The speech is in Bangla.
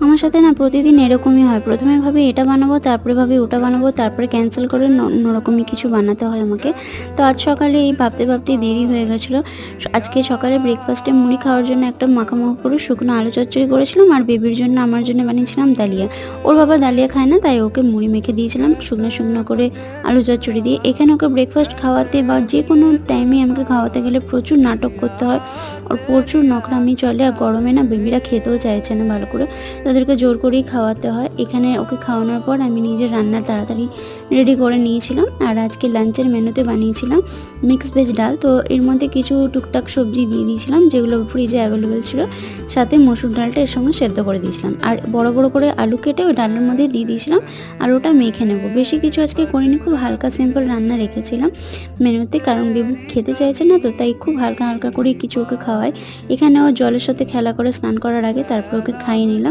আমার সাথে না প্রতিদিন এরকমই হয়। প্রথমে ভাবি এটা বানাবো, তারপরে ভাবি ওটা বানাবো, তারপরে ক্যানসেল করে অন্যরকমই কিছু বানাতে হয় আমাকে। তো আজ সকালে এই ভাবতে দেরি হয়ে গেছিলো। আজকে সকালে ব্রেকফাস্টে মুড়ি খাওয়ার জন্য একটা মাখামাখা করে শুকনো আলু চচ্চড়ি করেছিলাম, আর বেবির জন্য আমার জন্য বানিয়েছিলাম ডালিয়া। ওর বাবা ডালিয়া খায় না, তাই ওকে মুড়ি মেখে দিয়েছিলাম শুকনো করে আলু চচ্চড়ি দিয়ে। এখানে ওকে ব্রেকফাস্ট খাওয়াতে বা যেকোনো টাইমে আমাকে খাওয়াতে গেলে প্রচুর নাটক করতে হয়। ওর প্রচুর নখরামি চলে, আর গরমে না বেবিরা খেতেও চাইছে না ভালো করে। তাদেরকে জোর করেই খাওয়াতে হয়। এখানে ওকে খাওয়ানোর পর আমি নিজের রান্নার তাড়াতাড়ি রেডি করে নিয়েছিলাম। আর আজকে লাঞ্চের মেনুতে বানিয়েছিলাম মিক্স ভেজ ডাল। তো এর মধ্যে কিছু টুকটাক সবজি দিয়ে দিয়েছিলাম যেগুলো ফ্রিজে অ্যাভেলেবেল ছিল, সাথে মসুর ডালটা এর সঙ্গে সেদ্ধ করে দিয়েছিলাম, আর বড় বড় করে আলু কেটে ওই ডালের মধ্যে দিয়ে দিয়েছিলাম, আর ওটা মেখে নেব। বেশি কিছু আজকে করিনি, খুব হালকা সিম্পল রান্না রেখেছিলাম মেনুতে, কারণ বেবি খেতে চাইছে না, তো তাই খুব হালকা হালকা করে কিছু ওকে খাওয়াই। এখানে ও জলের সাথে খেলা করে স্নান করার আগে তারপর ওকে খাইয়ে নিলাম।